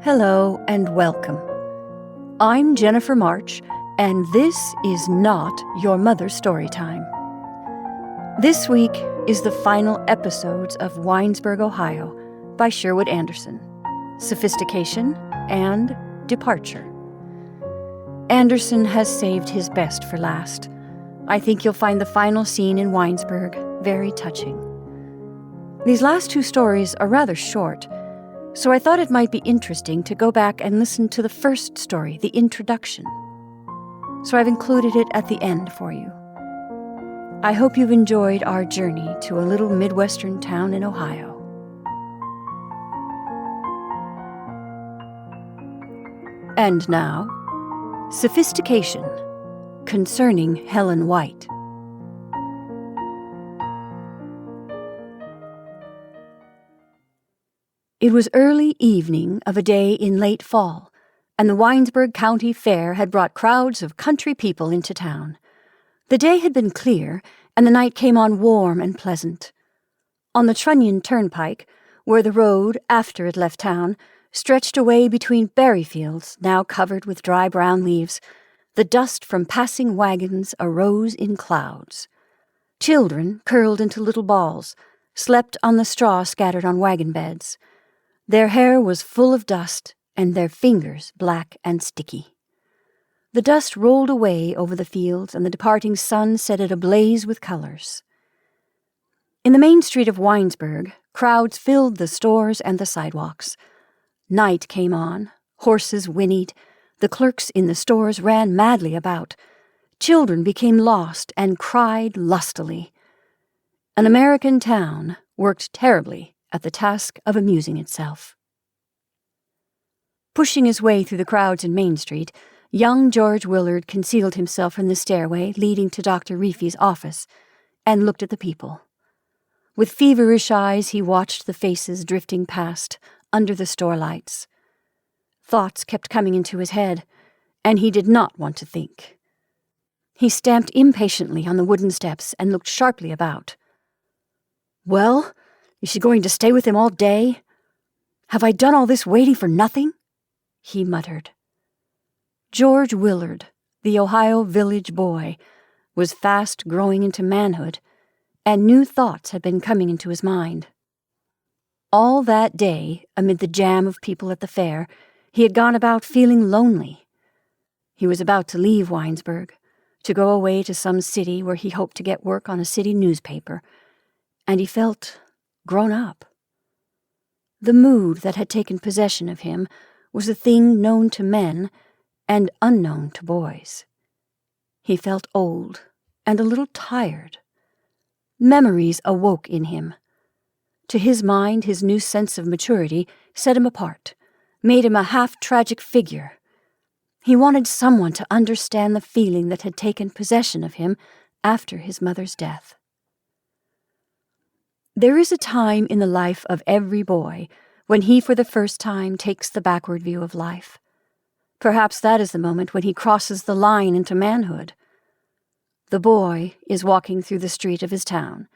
Hello and welcome. I'm Jennifer March, and this is not your mother's story time. This week is the final episodes of Winesburg, Ohio, by Sherwood Anderson, Sophistication and Departure. Anderson has saved his best for last. I think you'll find the final scene in Winesburg very touching. These last two stories are rather short, so I thought it might be interesting to go back and listen to the first story, the introduction. So I've included it at the end for you. I hope you've enjoyed our journey to a little midwestern town in Ohio. And now, Sophistication, concerning Helen White. It was early evening of a day in late fall, and the Winesburg County Fair had brought crowds of country people into town. The day had been clear, and the night came on warm and pleasant. On the Trunnion Turnpike, where the road, after it left town, stretched away between berry fields now covered with dry brown leaves, the dust from passing wagons arose in clouds. Children, curled into little balls, slept on the straw scattered on wagon beds. Their hair was full of dust, and their fingers black and sticky. The dust rolled away over the fields, and the departing sun set it ablaze with colors. In the main street of Winesburg, crowds filled the stores and the sidewalks. Night came on, horses whinnied, the clerks in the stores ran madly about. Children became lost and cried lustily. An American town worked terribly at the task of amusing itself. Pushing his way through the crowds in Main Street, young George Willard concealed himself in the stairway leading to Dr. Reefy's office and looked at the people. With feverish eyes, he watched the faces drifting past under the store lights. Thoughts kept coming into his head, and he did not want to think. He stamped impatiently on the wooden steps and looked sharply about. Well, is she going to stay with him all day? Have I done all this waiting for nothing? He muttered. George Willard, the Ohio village boy, was fast growing into manhood, and new thoughts had been coming into his mind. All that day, amid the jam of people at the fair, he had gone about feeling lonely. He was about to leave Winesburg, to go away to some city where he hoped to get work on a city newspaper, and he felt grown up. The mood that had taken possession of him was a thing known to men and unknown to boys. He felt old and a little tired. Memories awoke in him. To his mind, his new sense of maturity set him apart, made him a half-tragic figure. He wanted someone to understand the feeling that had taken possession of him after his mother's death. There is a time in the life of every boy when he for the first time takes the backward view of life. Perhaps that is the moment when he crosses the line into manhood. The boy is walking through the street of his town.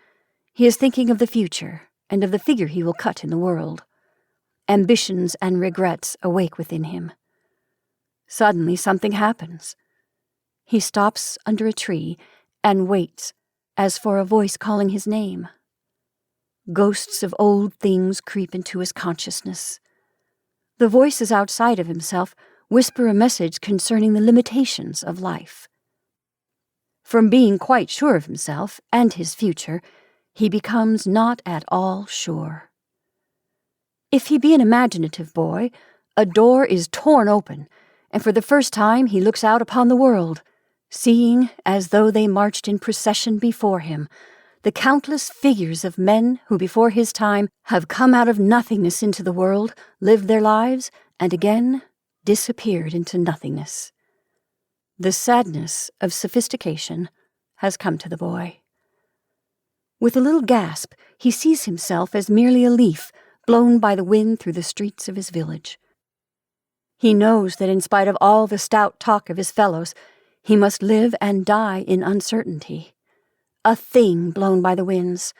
He is thinking of the future and of the figure he will cut in the world. Ambitions and regrets awake within him. Suddenly something happens. He stops under a tree and waits as for a voice calling his name. Ghosts of old things creep into his consciousness. The voices outside of himself whisper a message concerning the limitations of life. From being quite sure of himself and his future, he becomes not at all sure. If he be an imaginative boy, a door is torn open, and for the first time he looks out upon the world, seeing, as though they marched in procession before him, the countless figures of men who before his time have come out of nothingness into the world, lived their lives, and again disappeared into nothingness. The sadness of sophistication has come to the boy. With a little gasp, he sees himself as merely a leaf blown by the wind through the streets of his village. He knows that in spite of all the stout talk of his fellows, he must live and die in uncertainty. A thing blown by the winds,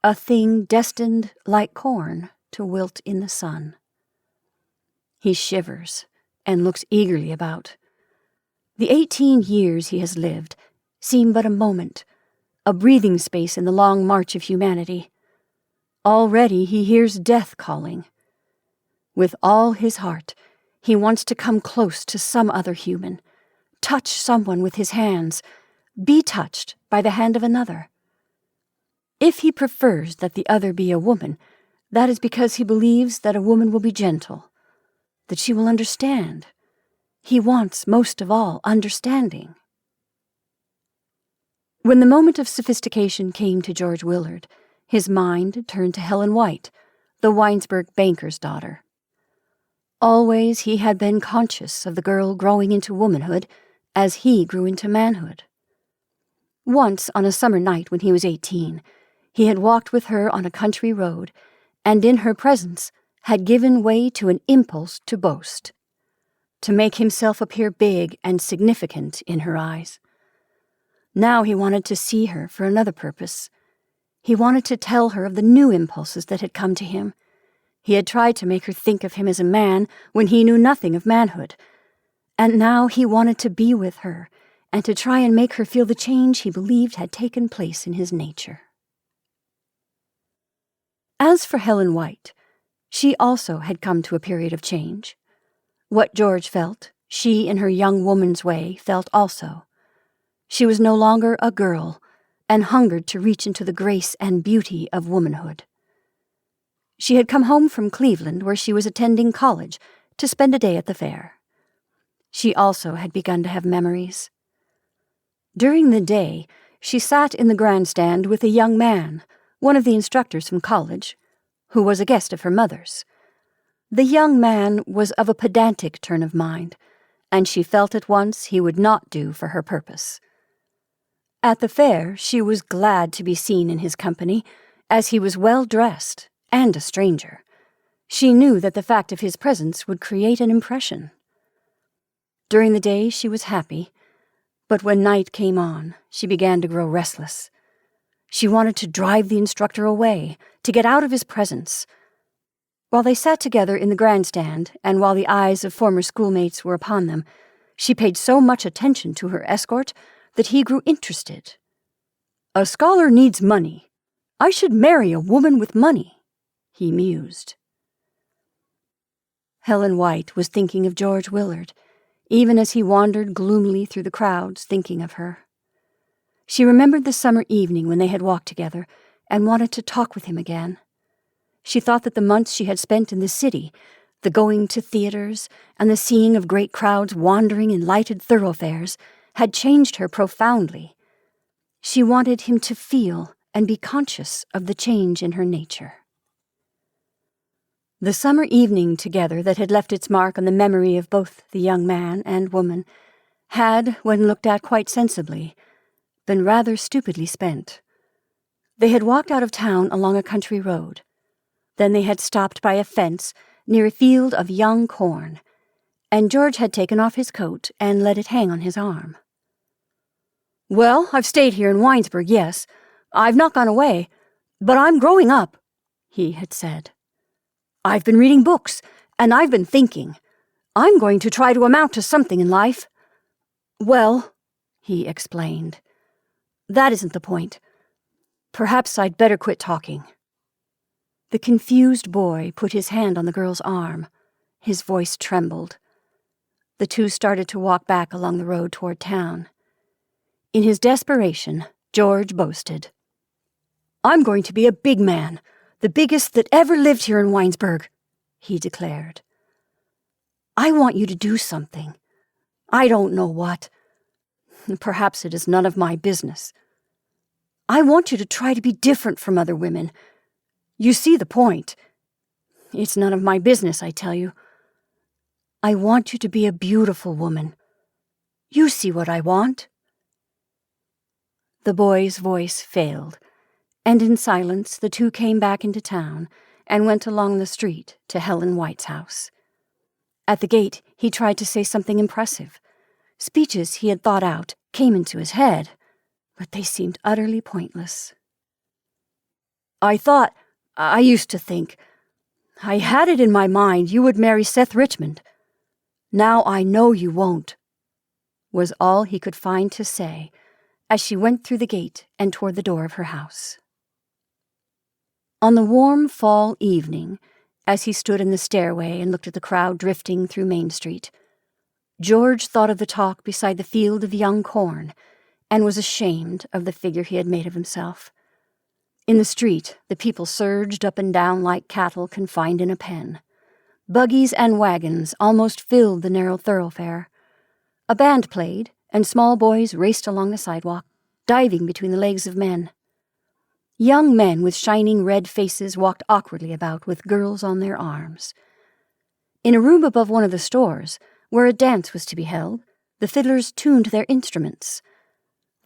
a thing destined, like corn, to wilt in the sun. He shivers and looks eagerly about. The 18 years he has lived seem but a moment, a breathing space in the long march of humanity. Already he hears death calling. With all his heart, he wants to come close to some other human, touch someone with his hands, be touched by the hand of another. If he prefers that the other be a woman, that is because he believes that a woman will be gentle, that she will understand. He wants, most of all, understanding. When the moment of sophistication came to George Willard, his mind turned to Helen White, the Winesburg banker's daughter. Always he had been conscious of the girl growing into womanhood as he grew into manhood. Once, on a summer night when he was 18, he had walked with her on a country road, and in her presence had given way to an impulse to boast, to make himself appear big and significant in her eyes. Now he wanted to see her for another purpose. He wanted to tell her of the new impulses that had come to him. He had tried to make her think of him as a man when he knew nothing of manhood, and now he wanted to be with her and to try and make her feel the change he believed had taken place in his nature. As for Helen White, she also had come to a period of change. What George felt, she in her young woman's way felt also. She was no longer a girl, and hungered to reach into the grace and beauty of womanhood. She had come home from Cleveland, where she was attending college, to spend a day at the fair. She also had begun to have memories. During the day, she sat in the grandstand with a young man, one of the instructors from college, who was a guest of her mother's. The young man was of a pedantic turn of mind, and she felt at once he would not do for her purpose. At the fair, she was glad to be seen in his company, as he was well dressed and a stranger. She knew that the fact of his presence would create an impression. During the day she was happy, but when night came on, she began to grow restless. She wanted to drive the instructor away, to get out of his presence. While they sat together in the grandstand, and while the eyes of former schoolmates were upon them, she paid so much attention to her escort that he grew interested. "A scholar needs money. I should marry a woman with money," he mused. Helen White was thinking of George Willard, even as he wandered gloomily through the crowds thinking of her. She remembered the summer evening when they had walked together and wanted to talk with him again. She thought that the months she had spent in the city, the going to theaters and the seeing of great crowds wandering in lighted thoroughfares, had changed her profoundly. She wanted him to feel and be conscious of the change in her nature. The summer evening together that had left its mark on the memory of both the young man and woman had, when looked at quite sensibly, been rather stupidly spent. They had walked out of town along a country road. Then they had stopped by a fence near a field of young corn, and George had taken off his coat and let it hang on his arm. "Well, I've stayed here in Winesburg, yes. I've not gone away, but I'm growing up," he had said. "I've been reading books, and I've been thinking. I'm going to try to amount to something in life." "Well," he explained, "that isn't the point. Perhaps I'd better quit talking." The confused boy put his hand on the girl's arm. His voice trembled. The two started to walk back along the road toward town. In his desperation, George boasted, "I'm going to be a big man, the biggest that ever lived here in Winesburg," he declared. "I want you to do something. I don't know what. Perhaps it is none of my business. I want you to try to be different from other women. You see the point. It's none of my business, I tell you. I want you to be a beautiful woman. You see what I want." The boy's voice failed, and in silence the two came back into town and went along the street to Helen White's house. At the gate he tried to say something impressive. Speeches he had thought out came into his head, but they seemed utterly pointless. I used to think, I had it in my mind you would marry Seth Richmond. Now I know you won't," was all he could find to say as she went through the gate and toward the door of her house. On the warm fall evening, as he stood in the stairway and looked at the crowd drifting through Main Street, George thought of the talk beside the field of young corn and was ashamed of the figure he had made of himself. In the street, the people surged up and down like cattle confined in a pen. Buggies and wagons almost filled the narrow thoroughfare. A band played, and small boys raced along the sidewalk, diving between the legs of men. Young men with shining red faces walked awkwardly about with girls on their arms. In a room above one of the stores, where a dance was to be held, the fiddlers tuned their instruments.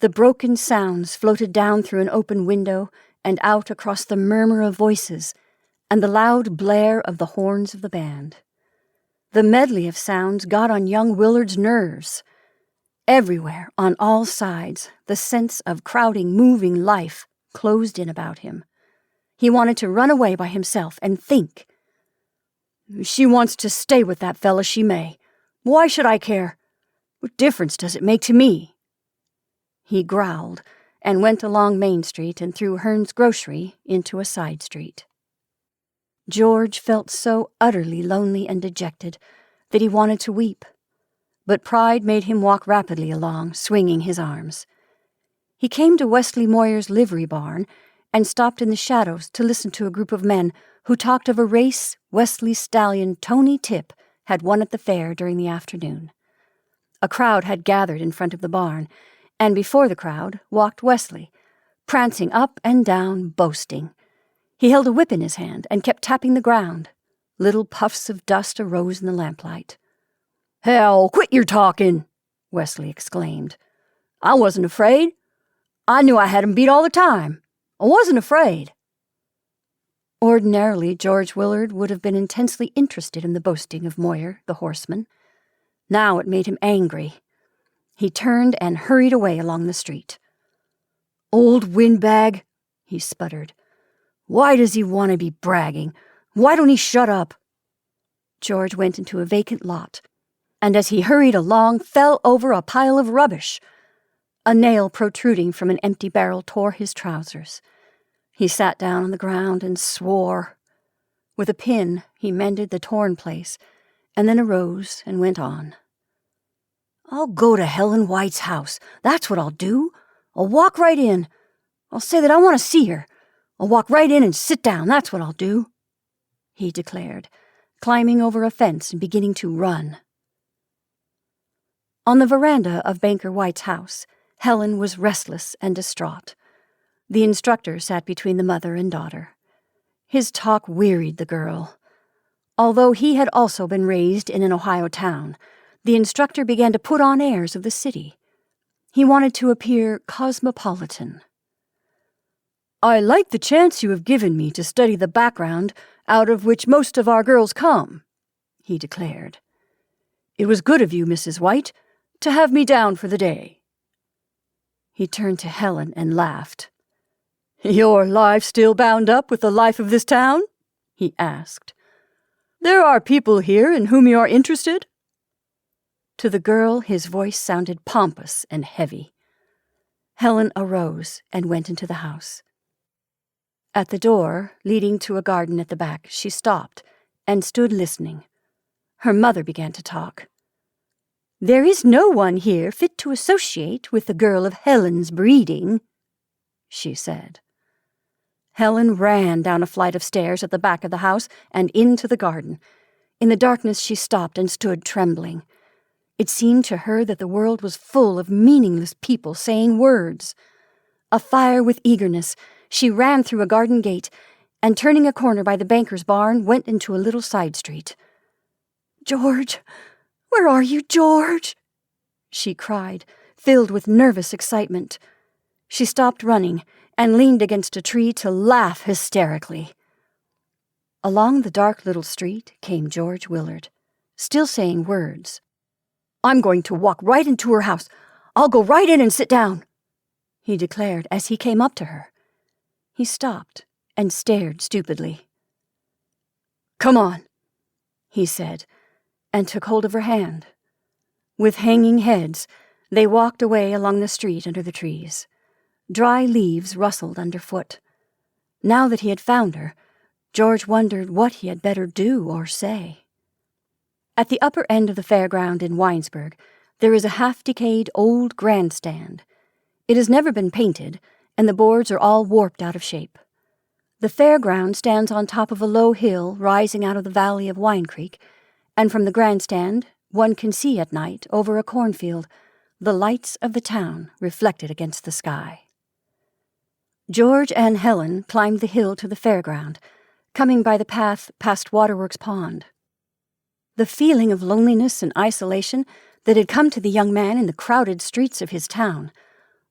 The broken sounds floated down through an open window and out across the murmur of voices and the loud blare of the horns of the band. The medley of sounds got on young Willard's nerves. Everywhere, on all sides, the sense of crowding, moving life closed in about him. He wanted to run away by himself and think. "She wants to stay with that fella, she may. Why should I care? What difference does it make to me?" He growled and went along Main Street and through Hearn's grocery into a side street. George felt so utterly lonely and dejected that he wanted to weep, but pride made him walk rapidly along, swinging his arms. He came to Wesley Moyer's livery barn and stopped in the shadows to listen to a group of men who talked of a race Wesley's stallion Tony Tip had won at the fair during the afternoon. A crowd had gathered in front of the barn, and before the crowd walked Wesley, prancing up and down, boasting. He held a whip in his hand and kept tapping the ground. Little puffs of dust arose in the lamplight. "Hell, quit your talking," Wesley exclaimed. "I wasn't afraid. I knew I had 'em beat all the time. I wasn't afraid." Ordinarily, George Willard would have been intensely interested in the boasting of Moyer, the horseman. Now it made him angry. He turned and hurried away along the street. "Old windbag," he sputtered. "Why does he want to be bragging? Why don't he shut up?" George went into a vacant lot, and as he hurried along, fell over a pile of rubbish. A nail protruding from an empty barrel tore his trousers. He sat down on the ground and swore. With a pin, he mended the torn place, and then arose and went on. "I'll go to Helen White's house. That's what I'll do. I'll walk right in. I'll say that I want to see her. I'll walk right in and sit down. That's what I'll do," he declared, climbing over a fence and beginning to run. On the veranda of Banker White's house, Helen was restless and distraught. The instructor sat between the mother and daughter. His talk wearied the girl. Although he had also been raised in an Ohio town, the instructor began to put on airs of the city. He wanted to appear cosmopolitan. "I like the chance you have given me to study the background out of which most of our girls come," he declared. "It was good of you, Mrs. White, to have me down for the day." He turned to Helen and laughed. "Your life still bound up with the life of this town?" he asked. "There are people here in whom you are interested?" To the girl, his voice sounded pompous and heavy. Helen arose and went into the house. At the door, leading to a garden at the back, she stopped and stood listening. Her mother began to talk. "There is no one here fit to associate with a girl of Helen's breeding," she said. Helen ran down a flight of stairs at the back of the house and into the garden. In the darkness she stopped and stood trembling. It seemed to her that the world was full of meaningless people saying words. Afire with eagerness, she ran through a garden gate and, turning a corner by the banker's barn, went into a little side street. "George, where are you, George?" she cried, filled with nervous excitement. She stopped running and leaned against a tree to laugh hysterically. Along the dark little street came George Willard, still saying words. "I'm going to walk right into her house. I'll go right in and sit down," he declared as he came up to her. He stopped and stared stupidly. "Come on," he said, and took hold of her hand. With hanging heads, they walked away along the street under the trees. Dry leaves rustled underfoot. Now that he had found her, George wondered what he had better do or say. At the upper end of the fairground in Winesburg, there is a half-decayed old grandstand. It has never been painted, and the boards are all warped out of shape. The fairground stands on top of a low hill rising out of the valley of Wine Creek, and from the grandstand one can see at night, over a cornfield, the lights of the town reflected against the sky. George and Helen climbed the hill to the fairground, coming by the path past Waterworks Pond. The feeling of loneliness and isolation that had come to the young man in the crowded streets of his town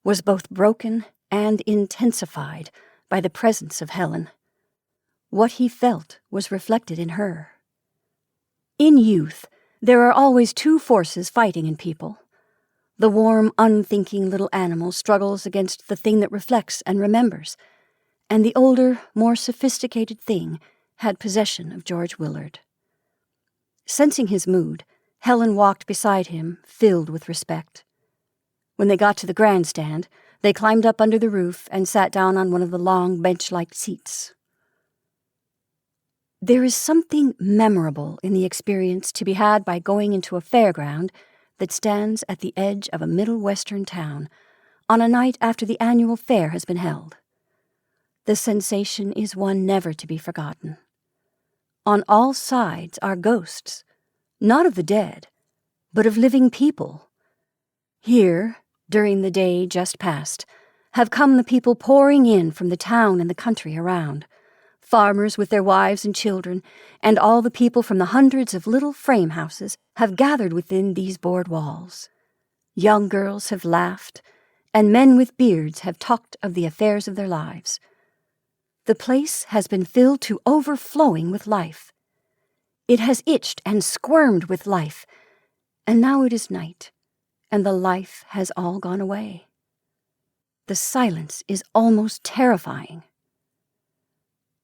was both broken and intensified by the presence of Helen. What he felt was reflected in her. In youth, there are always two forces fighting in people. The warm, unthinking little animal struggles against the thing that reflects and remembers, and the older, more sophisticated thing had possession of George Willard. Sensing his mood, Helen walked beside him, filled with respect. When they got to the grandstand, they climbed up under the roof and sat down on one of the long bench-like seats. There is something memorable in the experience to be had by going into a fairground that stands at the edge of a midwestern town on a night after the annual fair has been held. The sensation is one never to be forgotten. On all sides are ghosts, not of the dead, but of living people. Here, during the day just past, have come the people pouring in from the town and the country around, farmers with their wives and children, and all the people from the hundreds of little frame houses have gathered within these board walls. Young girls have laughed, and men with beards have talked of the affairs of their lives. The place has been filled to overflowing with life. It has itched and squirmed with life, and now it is night, and the life has all gone away. The silence is almost terrifying.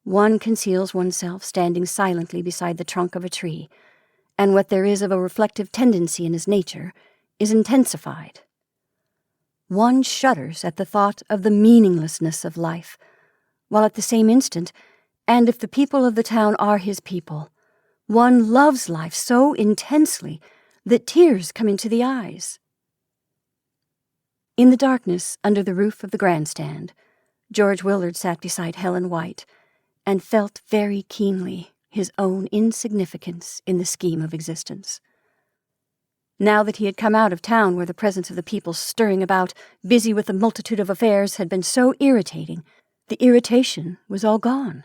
One conceals oneself standing silently beside the trunk of a tree, and what there is of a reflective tendency in his nature is intensified. One shudders at the thought of the meaninglessness of life, while at the same instant, and if the people of the town are his people, one loves life so intensely that tears come into the eyes. In the darkness under the roof of the grandstand, George Willard sat beside Helen White and felt very keenly his own insignificance in the scheme of existence. Now that he had come out of town where the presence of the people stirring about, busy with the multitude of affairs, had been so irritating, the irritation was all gone.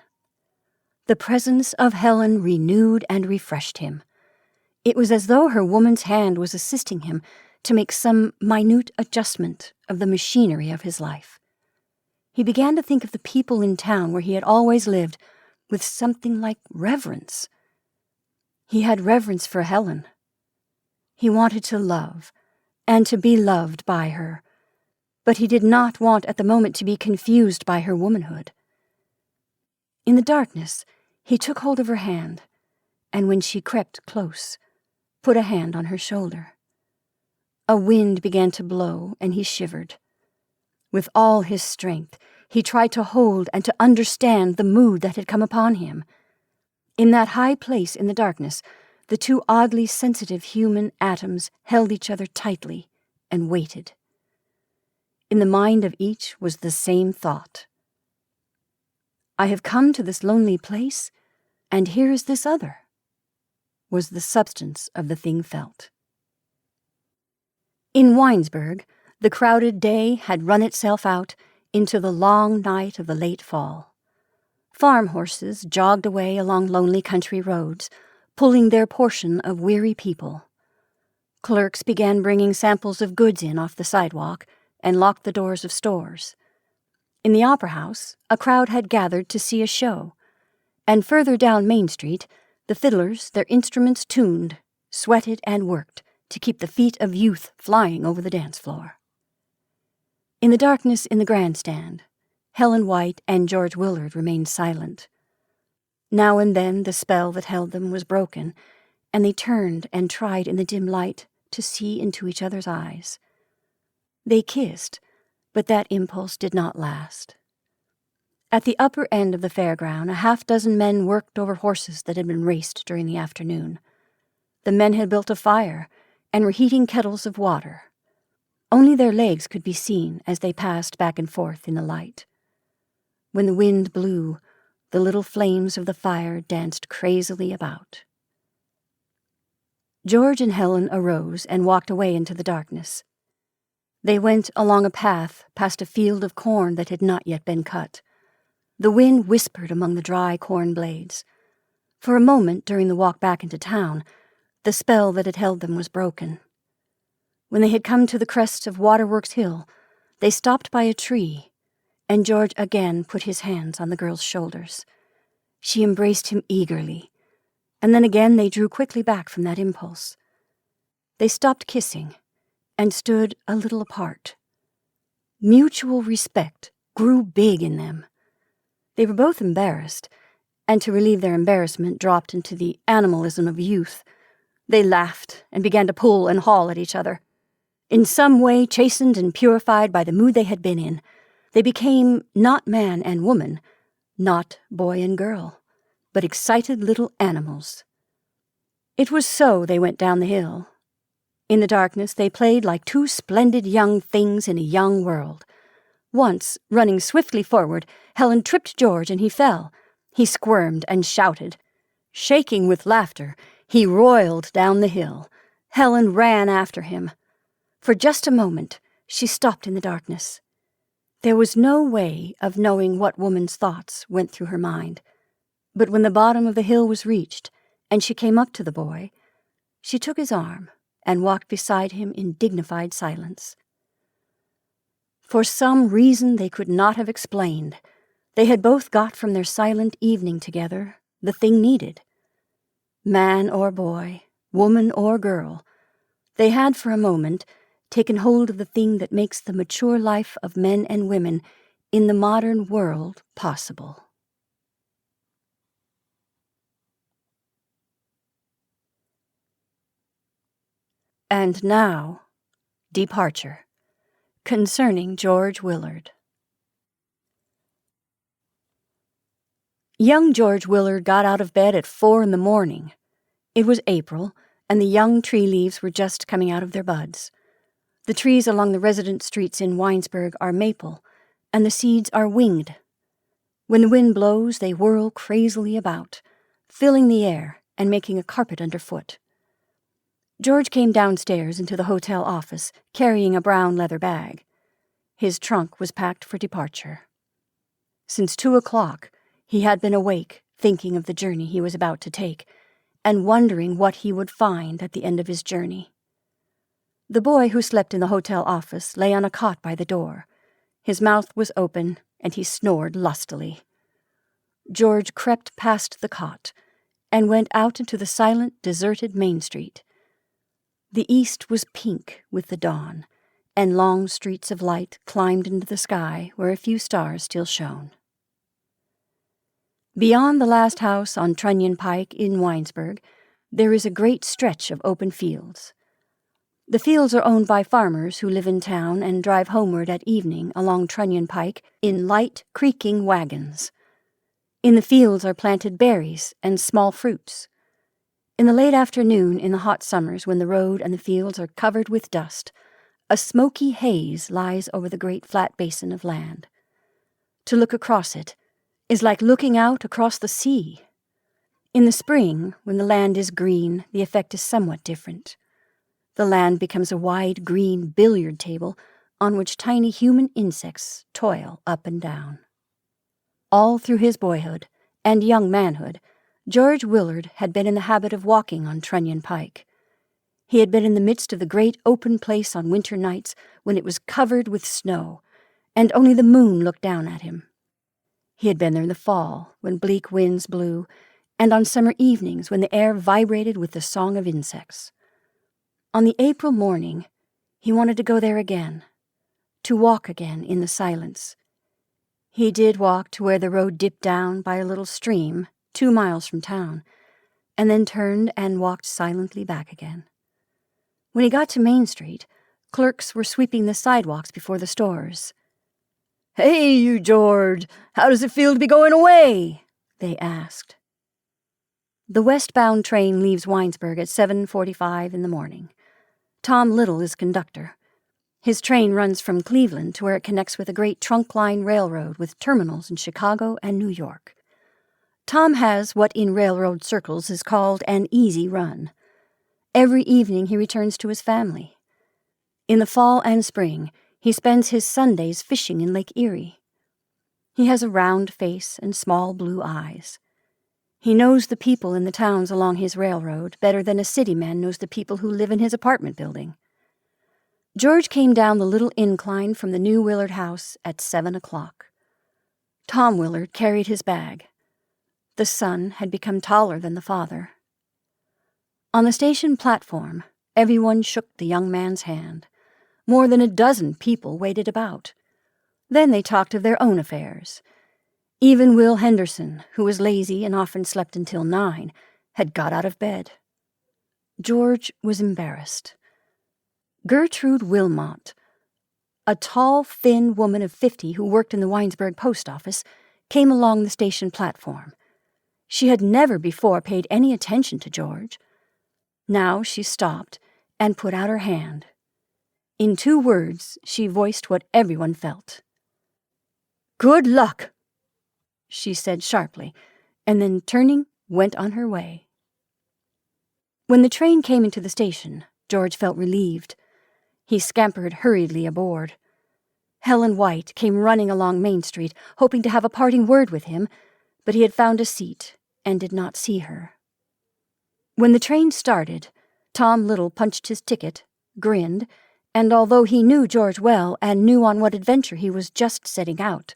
The presence of Helen renewed and refreshed him. It was as though her woman's hand was assisting him to make some minute adjustment of the machinery of his life. He began to think of the people in town where he had always lived with something like reverence. He had reverence for Helen. He wanted to love, and to be loved by her, but he did not want at the moment to be confused by her womanhood. In the darkness, he took hold of her hand, and when she crept close, put a hand on her shoulder. A wind began to blow, and he shivered. With all his strength, he tried to hold and to understand the mood that had come upon him. In that high place in the darkness, the two oddly sensitive human atoms held each other tightly and waited. In the mind of each was the same thought. "I have come to this lonely place, and here is this other," was the substance of the thing felt. In Winesburg, the crowded day had run itself out into the long night of the late fall. Farm horses jogged away along lonely country roads, pulling their portion of weary people. Clerks began bringing samples of goods in off the sidewalk and locked the doors of stores. In the Opera House, a crowd had gathered to see a show, and further down Main Street, the fiddlers, their instruments tuned, sweated and worked to keep the feet of youth flying over the dance floor. In the darkness in the grandstand, Helen White and George Willard remained silent. Now and then the spell that held them was broken, and they turned and tried in the dim light to see into each other's eyes. They kissed, but that impulse did not last. At the upper end of the fairground, a half-dozen men worked over horses that had been raced during the afternoon. The men had built a fire and were heating kettles of water. Only their legs could be seen as they passed back and forth in the light. When the wind blew, the little flames of the fire danced crazily about. George and Helen arose and walked away into the darkness. They went along a path past a field of corn that had not yet been cut. The wind whispered among the dry corn blades. For a moment during the walk back into town, the spell that had held them was broken. When they had come to the crest of Waterworks Hill, they stopped by a tree, and George again put his hands on the girl's shoulders. She embraced him eagerly, and then again they drew quickly back from that impulse. They stopped kissing and stood a little apart. Mutual respect grew big in them. They were both embarrassed, and to relieve their embarrassment dropped into the animalism of youth. They laughed and began to pull and haul at each other. In some way chastened and purified by the mood they had been in, they became not man and woman, not boy and girl, but excited little animals. It was so they went down the hill. In the darkness they played like two splendid young things in a young world. Once, running swiftly forward, Helen tripped George and he fell. He squirmed and shouted. Shaking with laughter, he roiled down the hill. Helen ran after him. For just a moment, she stopped in the darkness. There was no way of knowing what woman's thoughts went through her mind. But when the bottom of the hill was reached, and she came up to the boy, she took his arm and walked beside him in dignified silence. For some reason they could not have explained, they had both got from their silent evening together the thing needed. Man or boy, woman or girl, they had for a moment taken hold of the thing that makes the mature life of men and women in the modern world possible. And now, departure. Concerning George Willard. Young George Willard got out of bed at 4 a.m. It was April, and the young tree leaves were just coming out of their buds. The trees along the residence streets in Winesburg are maple, and the seeds are winged. When the wind blows, they whirl crazily about, filling the air and making a carpet underfoot. George came downstairs into the hotel office, carrying a brown leather bag. His trunk was packed for departure. Since 2 o'clock, he had been awake, thinking of the journey he was about to take, and wondering what he would find at the end of his journey. The boy who slept in the hotel office lay on a cot by the door. His mouth was open, and he snored lustily. George crept past the cot and went out into the silent, deserted Main Street. The east was pink with the dawn, and long streets of light climbed into the sky where a few stars still shone. Beyond the last house on Trunnion Pike in Winesburg, there is a great stretch of open fields. The fields are owned by farmers who live in town and drive homeward at evening along Trunnion Pike in light, creaking wagons. In the fields are planted berries and small fruits. In the late afternoon in the hot summers when the road and the fields are covered with dust, a smoky haze lies over the great flat basin of land. To look across it is like looking out across the sea. In the spring, when the land is green, the effect is somewhat different. The land becomes a wide green billiard table on which tiny human insects toil up and down. All through his boyhood and young manhood, George Willard had been in the habit of walking on Trunnion Pike. He had been in the midst of the great open place on winter nights when it was covered with snow, and only the moon looked down at him. He had been there in the fall, when bleak winds blew, and on summer evenings when the air vibrated with the song of insects. On the April morning, he wanted to go there again, to walk again in the silence. He did walk to where the road dipped down by a little stream 2 miles from town, and then turned and walked silently back again. When he got to Main Street, clerks were sweeping the sidewalks before the stores. "Hey, you George, how does it feel to be going away?" they asked. The westbound train leaves Winesburg at 7:45 in the morning. Tom Little is conductor. His train runs from Cleveland to where it connects with a great trunk-line railroad with terminals in Chicago and New York. Tom has what in railroad circles is called an easy run. Every evening he returns to his family. In the fall and spring, he spends his Sundays fishing in Lake Erie. He has a round face and small blue eyes. He knows the people in the towns along his railroad better than a city man knows the people who live in his apartment building. George came down the little incline from the new Willard house at 7 o'clock. Tom Willard carried his bag. The son had become taller than the father. On the station platform, everyone shook the young man's hand. More than a dozen people waited about. Then they talked of their own affairs. Even Will Henderson, who was lazy and often slept until 9, had got out of bed. George was embarrassed. Gertrude Wilmot, a tall, thin woman of 50 who worked in the Winesburg post office, came along the station platform. She had never before paid any attention to George. Now she stopped and put out her hand. In 2 words, she voiced what everyone felt. "Good luck," she said sharply, and then turning, went on her way. When the train came into the station, George felt relieved. He scampered hurriedly aboard. Helen White came running along Main Street, hoping to have a parting word with him, but he had found a seat and did not see her. When the train started, Tom Little punched his ticket, grinned, and although he knew George well and knew on what adventure he was just setting out,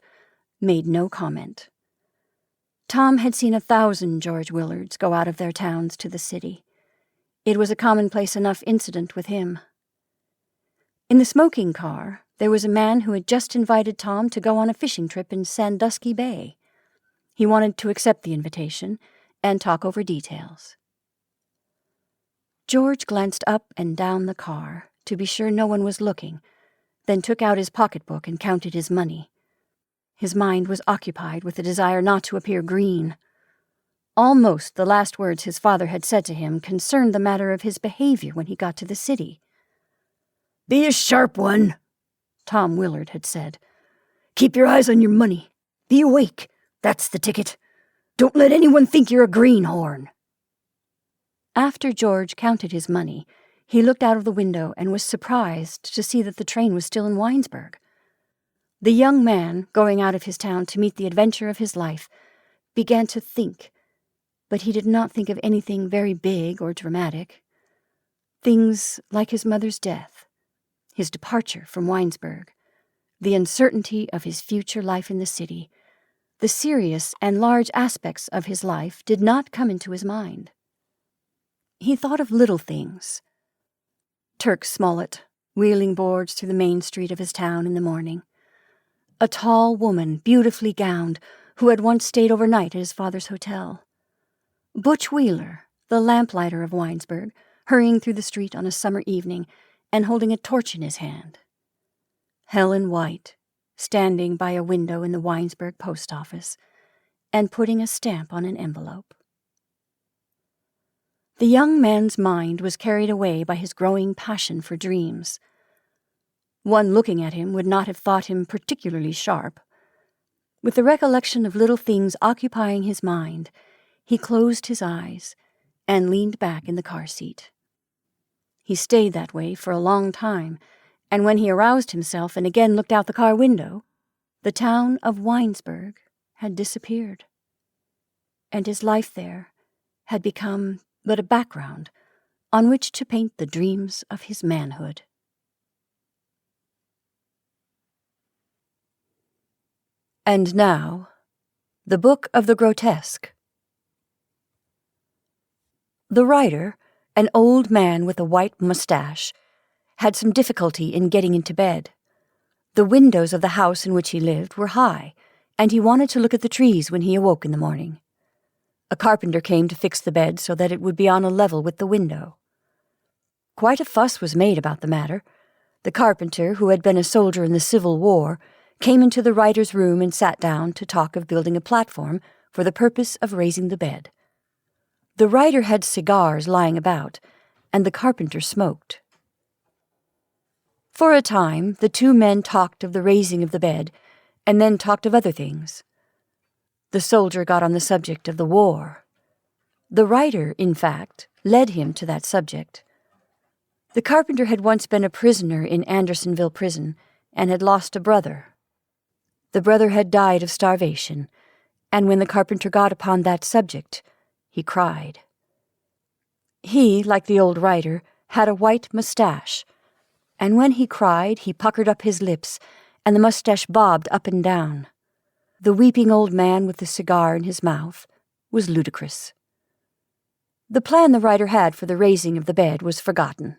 made no comment. Tom had seen 1,000 George Willards go out of their towns to the city. It was a commonplace enough incident with him. In the smoking car, there was a man who had just invited Tom to go on a fishing trip in Sandusky Bay. He wanted to accept the invitation and talk over details. George glanced up and down the car to be sure no one was looking, then took out his pocketbook and counted his money. His mind was occupied with the desire not to appear green. Almost the last words his father had said to him concerned the matter of his behavior when he got to the city. "Be a sharp one," Tom Willard had said. "Keep your eyes on your money. Be awake. That's the ticket. Don't let anyone think you're a greenhorn." After George counted his money, he looked out of the window and was surprised to see that the train was still in Winesburg. The young man, going out of his town to meet the adventure of his life, began to think, but he did not think of anything very big or dramatic. Things like his mother's death, his departure from Winesburg, the uncertainty of his future life in the city, the serious and large aspects of his life did not come into his mind. He thought of little things. Turk Smollett, wheeling boards through the main street of his town in the morning. A tall woman, beautifully gowned, who had once stayed overnight at his father's hotel. Butch Wheeler, the lamplighter of Winesburg, hurrying through the street on a summer evening and holding a torch in his hand. Helen White, standing by a window in the Winesburg post office and putting a stamp on an envelope. The young man's mind was carried away by his growing passion for dreams. One looking at him would not have thought him particularly sharp. With the recollection of little things occupying his mind, he closed his eyes and leaned back in the car seat. He stayed that way for a long time, and when he aroused himself and again looked out the car window, the town of Winesburg had disappeared, and his life there had become but a background on which to paint the dreams of his manhood. And now, the Book of the Grotesque. The writer, an old man with a white mustache, had some difficulty in getting into bed. The windows of the house in which he lived were high, and he wanted to look at the trees when he awoke in the morning. A carpenter came to fix the bed so that it would be on a level with the window. Quite a fuss was made about the matter. The carpenter, who had been a soldier in the Civil War, came into the writer's room and sat down to talk of building a platform for the purpose of raising the bed. The writer had cigars lying about, and the carpenter smoked. For a time, the two men talked of the raising of the bed, and then talked of other things. The soldier got on the subject of the war. The writer, in fact, led him to that subject. The carpenter had once been a prisoner in Andersonville prison and had lost a brother. The brother had died of starvation, and when the carpenter got upon that subject, he cried. He, like the old writer, had a white mustache, and when he cried, he puckered up his lips, and the mustache bobbed up and down. The weeping old man with the cigar in his mouth was ludicrous. The plan the writer had for the raising of the bed was forgotten,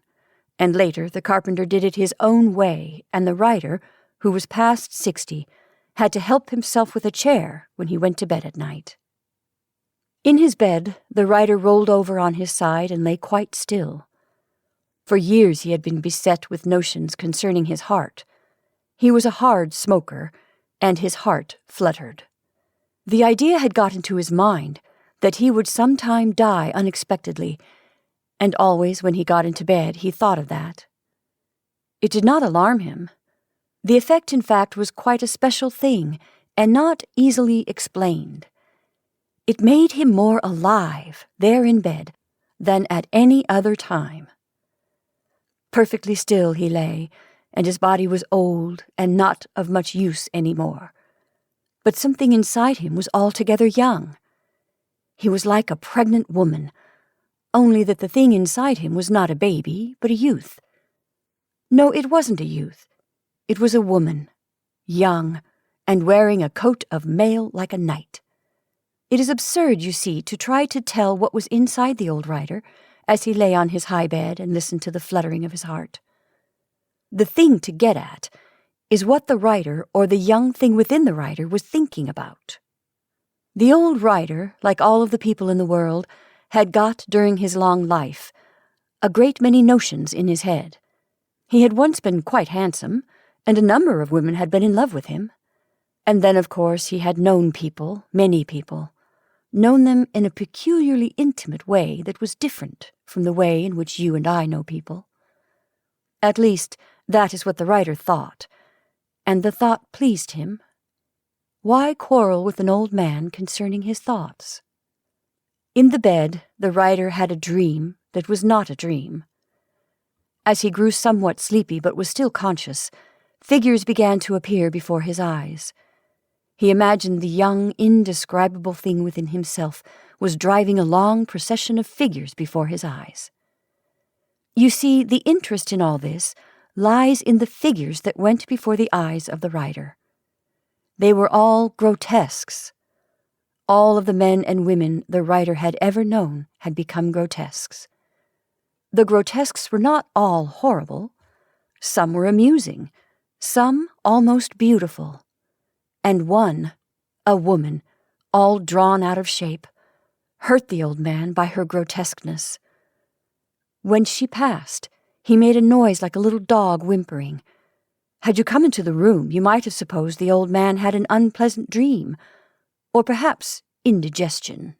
and later the carpenter did it his own way, and the writer, who was past 60, had to help himself with a chair when he went to bed at night. In his bed, the writer rolled over on his side and lay quite still. For years he had been beset with notions concerning his heart. He was a hard smoker, and his heart fluttered. The idea had got into his mind that he would sometime die unexpectedly, and always when he got into bed he thought of that. It did not alarm him. The effect, in fact, was quite a special thing, and not easily explained. It made him more alive, there in bed, than at any other time. Perfectly still he lay, and his body was old and not of much use any more. But something inside him was altogether young. He was like a pregnant woman, only that the thing inside him was not a baby, but a youth. No, it wasn't a youth. It was a woman, young, and wearing a coat of mail like a knight. It is absurd, you see, to try to tell what was inside the old writer as he lay on his high bed and listened to the fluttering of his heart. The thing to get at is what the writer or the young thing within the writer was thinking about. The old writer, like all of the people in the world, had got, during his long life, a great many notions in his head. He had once been quite handsome, and a number of women had been in love with him. And then, of course, he had known people, many people, known them in a peculiarly intimate way that was different from the way in which you and I know people. At least, that is what the writer thought, and the thought pleased him. Why quarrel with an old man concerning his thoughts? In the bed, the writer had a dream that was not a dream. As he grew somewhat sleepy but was still conscious, figures began to appear before his eyes. He imagined the young, indescribable thing within himself was driving a long procession of figures before his eyes. You see, the interest in all this lies in the figures that went before the eyes of the writer. They were all grotesques. All of the men and women the writer had ever known had become grotesques. The grotesques were not all horrible. Some were amusing, some almost beautiful. And one, a woman, all drawn out of shape, hurt the old man by her grotesqueness. When she passed, he made a noise like a little dog whimpering. Had you come into the room, you might have supposed the old man had an unpleasant dream, or perhaps indigestion.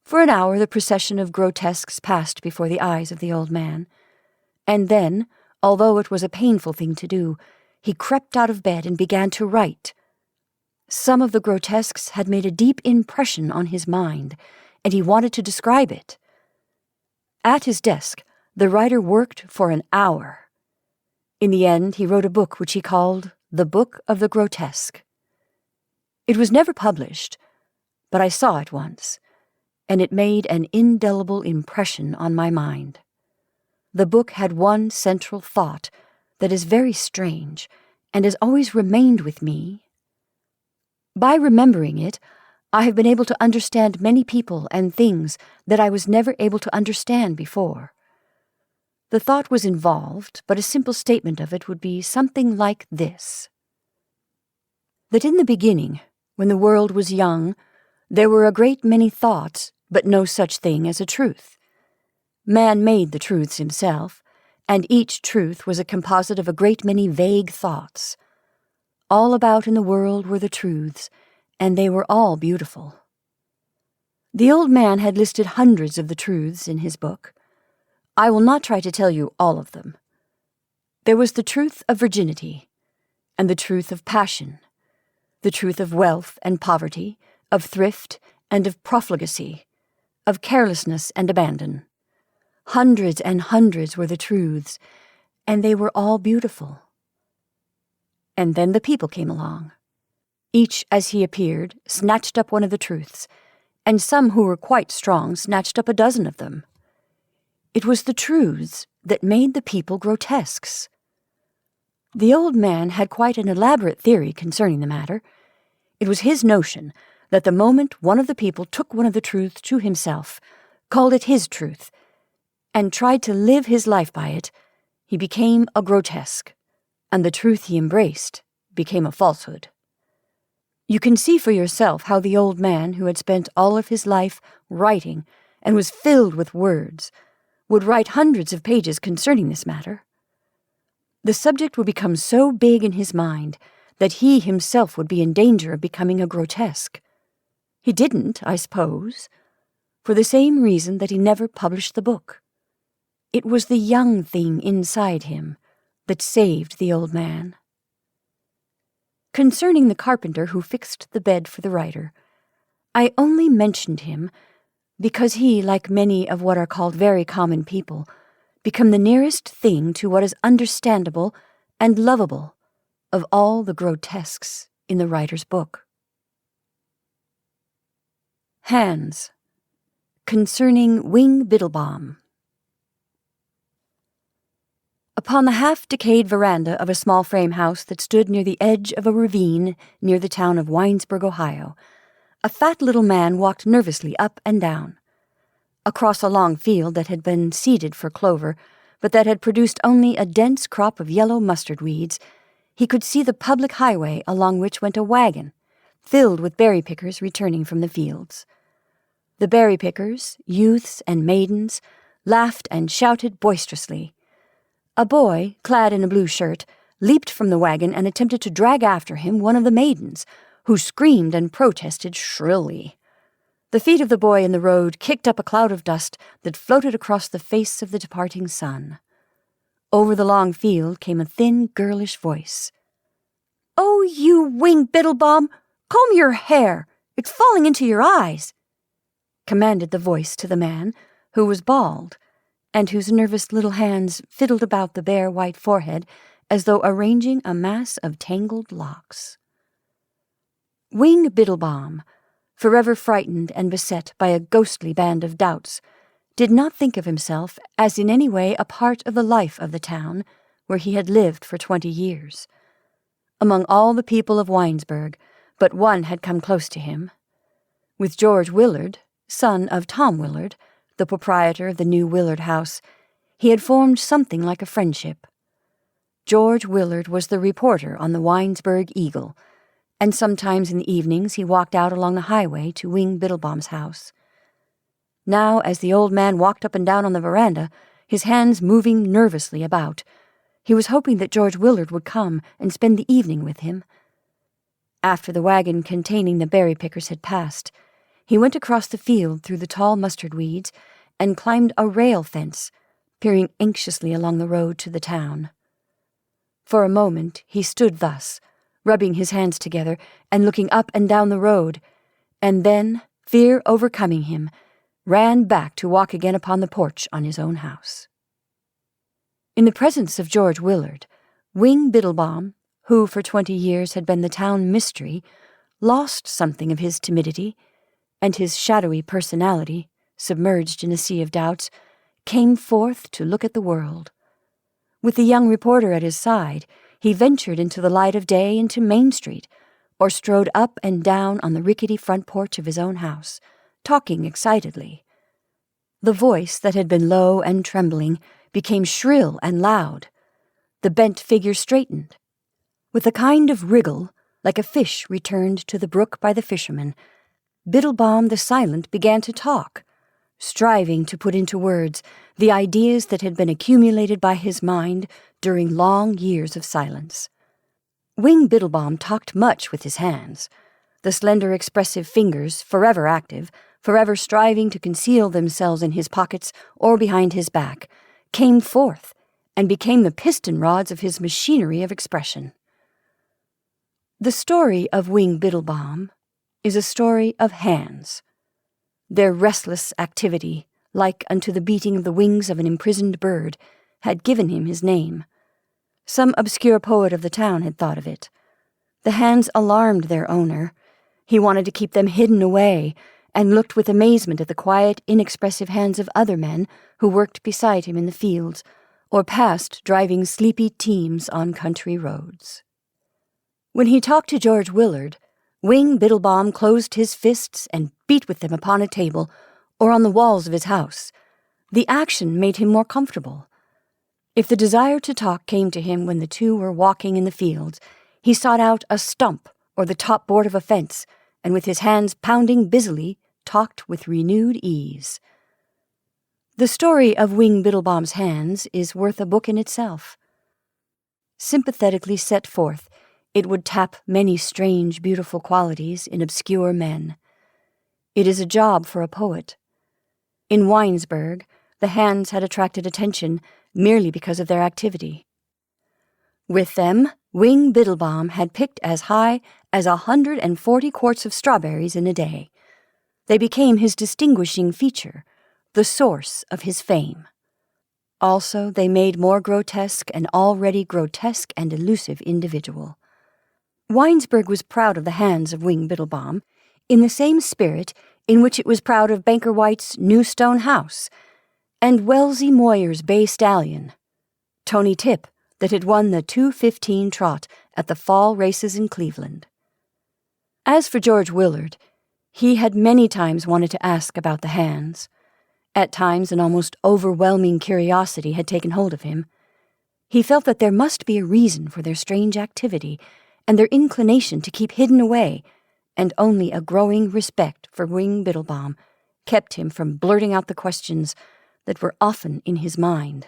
For an hour the procession of grotesques passed before the eyes of the old man, and then, although it was a painful thing to do, he crept out of bed and began to write. Some of the grotesques had made a deep impression on his mind, and he wanted to describe it. At his desk, the writer worked for an hour. In the end, he wrote a book which he called The Book of the Grotesque. It was never published, but I saw it once, and it made an indelible impression on my mind. The book had one central thought that is very strange and has always remained with me. By remembering it, I have been able to understand many people and things that I was never able to understand before. The thought was involved, but a simple statement of it would be something like this: that in the beginning, when the world was young, There were a great many thoughts, but no such thing as a truth. Man made the truths himself, and each truth was a composite of a great many vague thoughts. All about in the world were the truths, and they were all beautiful. The old man had listed hundreds of the truths in his book. I will not try to tell you all of them. There was the truth of virginity, and the truth of passion, the truth of wealth and poverty, of thrift and of profligacy, of carelessness and abandon. Hundreds and hundreds were the truths, and they were all beautiful. And then the people came along. Each, as he appeared, snatched up one of the truths, and some who were quite strong snatched up a dozen of them. It was the truths that made the people grotesques. The old man had quite an elaborate theory concerning the matter. It was his notion that the moment one of the people took one of the truths to himself, called it his truth, and tried to live his life by it, he became a grotesque, and the truth he embraced became a falsehood. You can see for yourself how the old man, who had spent all of his life writing and was filled with words, would write hundreds of pages concerning this matter. The subject would become so big in his mind that he himself would be in danger of becoming a grotesque. He didn't, I suppose, for the same reason that he never published the book. It was the young thing inside him that saved the old man. Concerning the carpenter who fixed the bed for the writer, I only mentioned him because he, like many of what are called very common people, become the nearest thing to what is understandable and lovable of all the grotesques in the writer's book. Hands. Concerning Wing Biddlebaum. Upon the half-decayed veranda of a small frame house that stood near the edge of a ravine near the town of Winesburg, Ohio, a fat little man walked nervously up and down. Across a long field that had been seeded for clover, but that had produced only a dense crop of yellow mustard weeds, he could see the public highway along which went a wagon, filled with berry-pickers returning from the fields. The berry-pickers, youths and maidens, laughed and shouted boisterously. A boy, clad in a blue shirt, leaped from the wagon and attempted to drag after him one of the maidens, who screamed and protested shrilly. The feet of the boy in the road kicked up a cloud of dust that floated across the face of the departing sun. Over the long field came a thin, girlish voice. "Oh, you Wing Biddlebaum, comb your hair! It's falling into your eyes!" commanded the voice to the man, who was bald, and whose nervous little hands fiddled about the bare white forehead as though arranging a mass of tangled locks. Wing Biddlebaum, forever frightened and beset by a ghostly band of doubts, did not think of himself as in any way a part of the life of the town where he had lived for 20 years. Among all the people of Winesburg, but one had come close to him. With George Willard, son of Tom Willard, the proprietor of the new Willard house, he had formed something like a friendship. George Willard was the reporter on the Winesburg Eagle, and sometimes in the evenings he walked out along the highway to Wing Biddlebaum's house. Now, as the old man walked up and down on the veranda, his hands moving nervously about, he was hoping that George Willard would come and spend the evening with him. After the wagon containing the berry-pickers had passed, he went across the field through the tall mustard weeds and climbed a rail fence, peering anxiously along the road to the town. For a moment he stood thus, rubbing his hands together and looking up and down the road, and then, fear overcoming him, ran back to walk again upon the porch on his own house. In the presence of George Willard, Wing Biddlebaum, who for 20 years had been the town mystery, lost something of his timidity, and his shadowy personality, submerged in a sea of doubts, came forth to look at the world. With the young reporter at his side, he ventured into the light of day into Main Street, or strode up and down on the rickety front porch of his own house, talking excitedly. The voice that had been low and trembling became shrill and loud. The bent figure straightened. With a kind of wriggle, like a fish returned to the brook by the fisherman, Biddlebaum the Silent began to talk, striving to put into words the ideas that had been accumulated by his mind during long years of silence. Wing Biddlebaum talked much with his hands, the slender expressive fingers, forever active, forever striving to conceal themselves in his pockets or behind his back, came forth and became the piston rods of his machinery of expression. The story of Wing Biddlebaum is a story of hands. Their restless activity, like unto the beating of the wings of an imprisoned bird, had given him his name. Some obscure poet of the town had thought of it. The hands alarmed their owner. He wanted to keep them hidden away, and looked with amazement at the quiet, inexpressive hands of other men who worked beside him in the fields, or passed driving sleepy teams on country roads. When he talked to George Willard, Wing Biddlebaum closed his fists and beat with them upon a table or on the walls of his house. The action made him more comfortable. If the desire to talk came to him when the two were walking in the fields, he sought out a stump or the top board of a fence, and with his hands pounding busily, talked with renewed ease. The story of Wing Biddlebaum's hands is worth a book in itself. Sympathetically set forth, it would tap many strange, beautiful qualities in obscure men. It is a job for a poet. In Winesburg, the hands had attracted attention merely because of their activity. With them, Wing Biddlebaum had picked as high as 140 quarts of strawberries in a day. They became his distinguishing feature, the source of his fame. Also, they made more grotesque an already grotesque and elusive individual. Winesburg was proud of the hands of Wing Biddlebaum in the same spirit in which it was proud of Banker White's new stone house and Wellesley Moyer's bay stallion, Tony Tip, that had won the 2:15 trot at the fall races in Cleveland. As for George Willard, he had many times wanted to ask about the hands. At times an almost overwhelming curiosity had taken hold of him. He felt that there must be a reason for their strange activity and their inclination to keep hidden away, and only a growing respect for Wing Biddlebaum kept him from blurting out the questions that were often in his mind.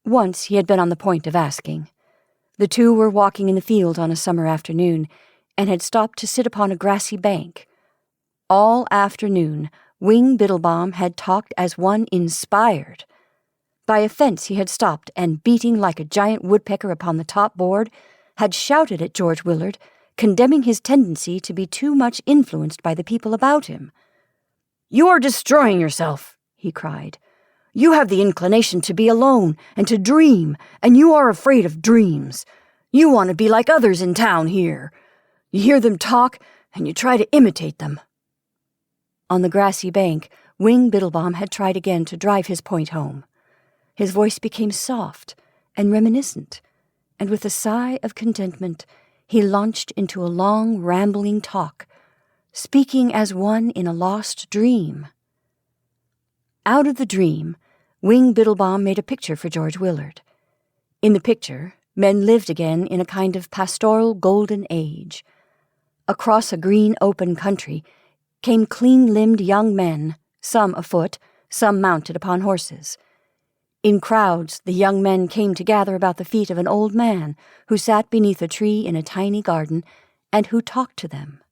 Once he had been on the point of asking. The two were walking in the field on a summer afternoon, and had stopped to sit upon a grassy bank. All afternoon, Wing Biddlebaum had talked as one inspired. By a fence he had stopped, and beating like a giant woodpecker upon the top board, had shouted at George Willard, condemning his tendency to be too much influenced by the people about him. "You are destroying yourself," he cried. "You have the inclination to be alone and to dream, and you are afraid of dreams. You want to be like others in town here. You hear them talk, and you try to imitate them." On the grassy bank, Wing Biddlebaum had tried again to drive his point home. His voice became soft and reminiscent, and with a sigh of contentment, he launched into a long, rambling talk, speaking as one in a lost dream. Out of the dream, Wing Biddlebaum made a picture for George Willard. In the picture, men lived again in a kind of pastoral golden age. Across a green open country came clean-limbed young men, some afoot, some mounted upon horses. In crowds, the young men came to gather about the feet of an old man who sat beneath a tree in a tiny garden and who talked to them.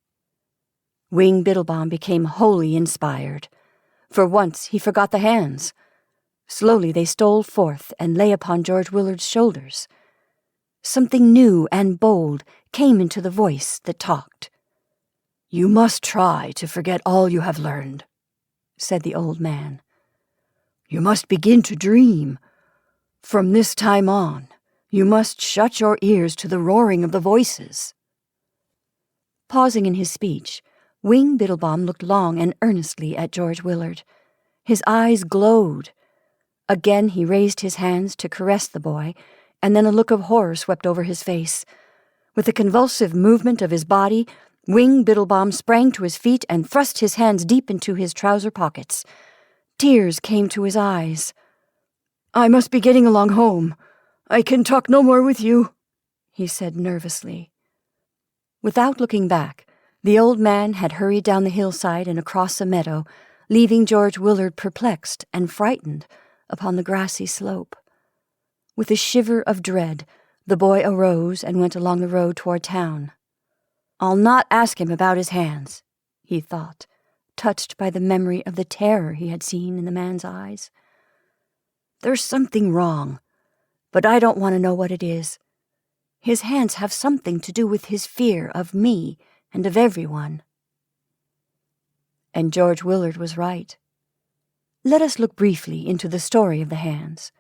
Wing Biddlebaum became wholly inspired. For once he forgot the hands. Slowly they stole forth and lay upon George Willard's shoulders. Something new and bold came into the voice that talked. "You must try to forget all you have learned," said the old man. "You must begin to dream. From this time on, you must shut your ears to the roaring of the voices." Pausing in his speech, Wing Biddlebaum looked long and earnestly at George Willard. His eyes glowed. Again he raised his hands to caress the boy, and then a look of horror swept over his face. With a convulsive movement of his body, Wing Biddlebaum sprang to his feet and thrust his hands deep into his trouser pockets. Tears came to his eyes. "I must be getting along home. I can talk no more with you," he said nervously. Without looking back, The old man had hurried down the hillside and across a meadow, leaving George Willard perplexed and frightened upon the grassy slope. With a shiver of dread, the boy arose and went along the road toward town. "I'll not ask him about his hands," he thought, touched by the memory of the terror he had seen in the man's eyes. "There's something wrong, but I don't want to know what it is. His hands have something to do with his fear of me and of everyone." And George Willard was right. Let us look briefly into the story of the hands.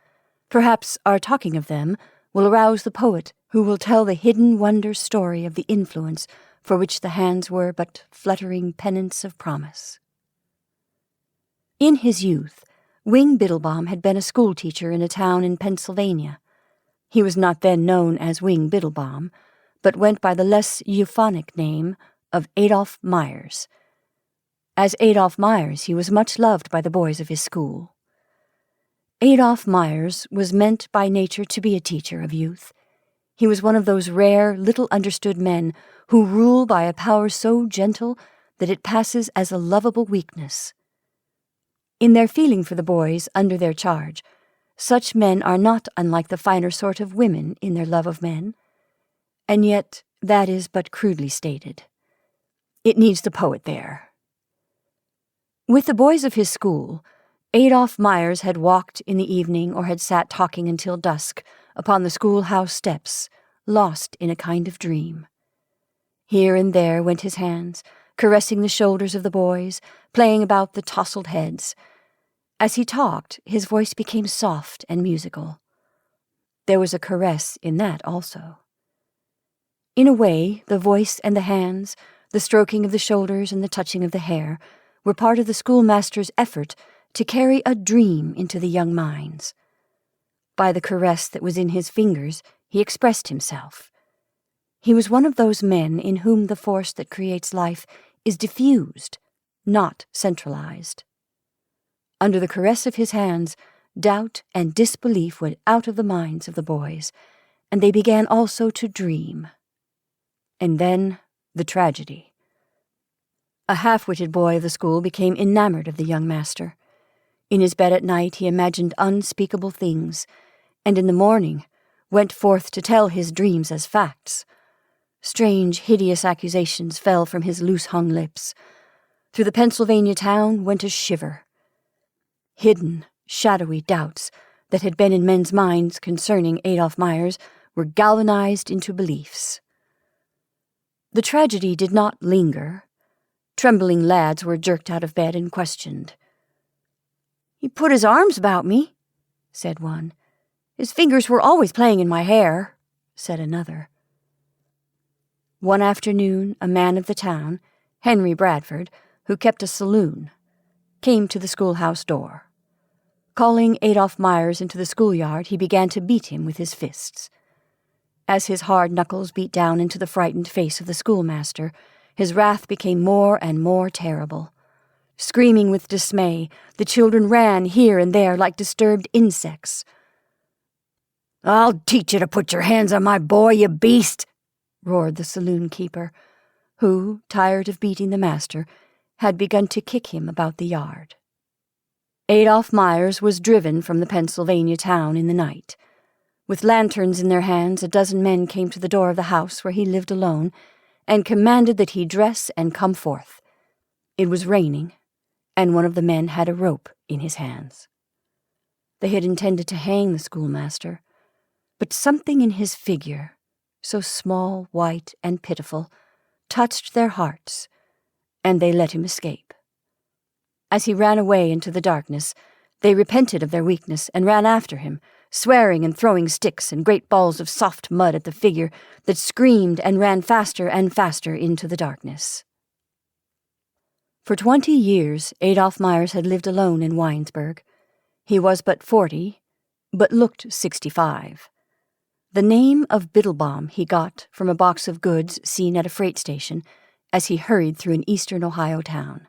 Perhaps our talking of them will arouse the poet who will tell the hidden wonder story of the influence for which the hands were but fluttering pennants of promise. In his youth, Wing Biddlebaum had been a schoolteacher in a town in Pennsylvania. He was not then known as Wing Biddlebaum, but went by the less euphonic name of Adolf Meyers. As Adolf Meyers, he was much loved by the boys of his school. Adolf Meyers was meant by nature to be a teacher of youth. He was one of those rare, little-understood men who rule by a power so gentle that it passes as a lovable weakness. In their feeling for the boys under their charge, such men are not unlike the finer sort of women in their love of men, and yet that is but crudely stated. It needs the poet there. With the boys of his school, Adolf Meyers had walked in the evening or had sat talking until dusk upon the schoolhouse steps, lost in a kind of dream. Here and there went his hands, caressing the shoulders of the boys, playing about the tousled heads. As he talked, his voice became soft and musical. There was a caress in that also. In a way, the voice and the hands, the stroking of the shoulders and the touching of the hair, were part of the schoolmaster's effort to carry a dream into the young minds. By the caress that was in his fingers, he expressed himself. He was one of those men in whom the force that creates life is diffused, not centralized. Under the caress of his hands, doubt and disbelief went out of the minds of the boys, and they began also to dream. And then the tragedy. A half-witted boy of the school became enamored of the young master. In his bed at night he imagined unspeakable things, and in the morning went forth to tell his dreams as facts. Strange, hideous accusations fell from his loose-hung lips. Through the Pennsylvania town went a shiver. Hidden, shadowy doubts that had been in men's minds concerning Adolf Meyers were galvanized into beliefs. The tragedy did not linger. Trembling lads were jerked out of bed and questioned. "He put his arms about me," said one. "His fingers were always playing in my hair," said another. One afternoon, a man of the town, Henry Bradford, who kept a saloon, came to the schoolhouse door. Calling Adolf Meyers into the schoolyard, he began to beat him with his fists. As his hard knuckles beat down into the frightened face of the schoolmaster, his wrath became more and more terrible. Screaming with dismay, the children ran here and there like disturbed insects. "I'll teach you to put your hands on my boy, you beast!" roared the saloon keeper, who, tired of beating the master, had begun to kick him about the yard. Adolf Meyers was driven from the Pennsylvania town in the night. With lanterns in their hands, a dozen men came to the door of the house where he lived alone and commanded that he dress and come forth. It was raining, and one of the men had a rope in his hands. They had intended to hang the schoolmaster, but something in his figure, so small, white, and pitiful, touched their hearts, and they let him escape. As he ran away into the darkness, they repented of their weakness and ran after him, swearing and throwing sticks and great balls of soft mud at the figure that screamed and ran faster and faster into the darkness. For 20 years, Adolf Meyers had lived alone in Winesburg. He was but 40, but looked 65. The name of Biddlebaum he got from a box of goods seen at a freight station as he hurried through an eastern Ohio town.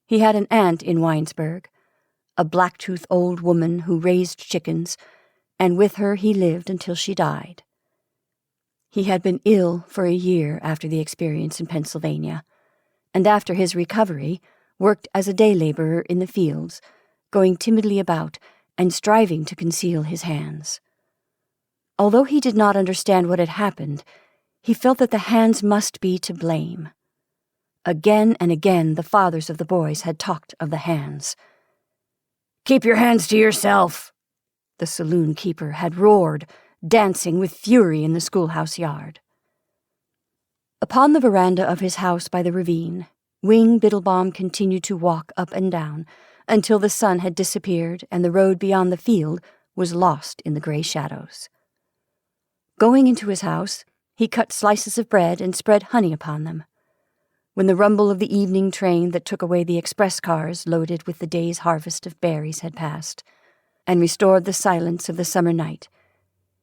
He had an aunt in Winesburg, a black-toothed old woman who raised chickens, and with her he lived until she died. He had been ill for a year after the experience in Pennsylvania, and after his recovery, worked as a day laborer in the fields, going timidly about and striving to conceal his hands. Although he did not understand what had happened, he felt that the hands must be to blame. Again and again the fathers of the boys had talked of the hands. "Keep your hands to yourself," the saloon keeper had roared, dancing with fury in the schoolhouse yard. Upon the veranda of his house by the ravine, Wing Biddlebaum continued to walk up and down until the sun had disappeared and the road beyond the field was lost in the gray shadows. Going into his house, he cut slices of bread and spread honey upon them. When the rumble of the evening train that took away the express cars loaded with the day's harvest of berries had passed, and restored the silence of the summer night,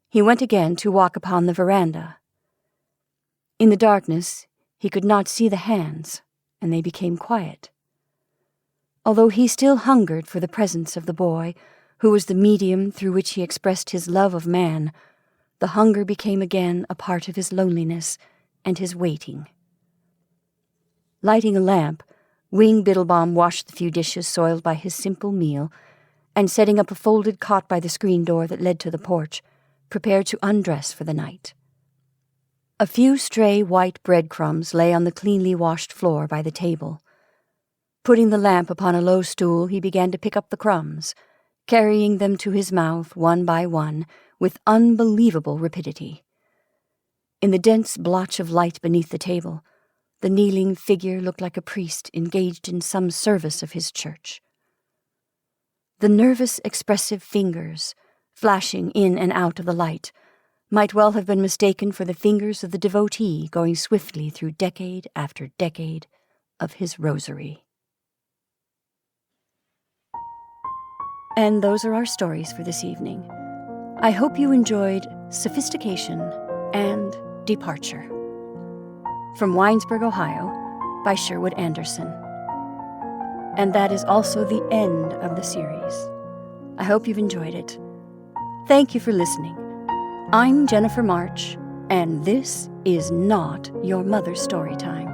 he went again to walk upon the veranda. In the darkness, he could not see the hands, and they became quiet. Although he still hungered for the presence of the boy, who was the medium through which he expressed his love of man, the hunger became again a part of his loneliness and his waiting. Lighting a lamp, Wing Biddlebaum washed the few dishes soiled by his simple meal, and setting up a folded cot by the screen door that led to the porch, prepared to undress for the night. A few stray white breadcrumbs lay on the cleanly washed floor by the table. Putting the lamp upon a low stool, he began to pick up the crumbs, carrying them to his mouth one by one with unbelievable rapidity. In the dense blotch of light beneath the table, the kneeling figure looked like a priest engaged in some service of his church. The nervous, expressive fingers, flashing in and out of the light, might well have been mistaken for the fingers of the devotee going swiftly through decade after decade of his rosary. And those are our stories for this evening. I hope you enjoyed Sophistication and Departure. From Winesburg, Ohio, by Sherwood Anderson. And that is also the end of the series. I hope you've enjoyed it. Thank you for listening. I'm Jennifer March, and this is not your mother's story time.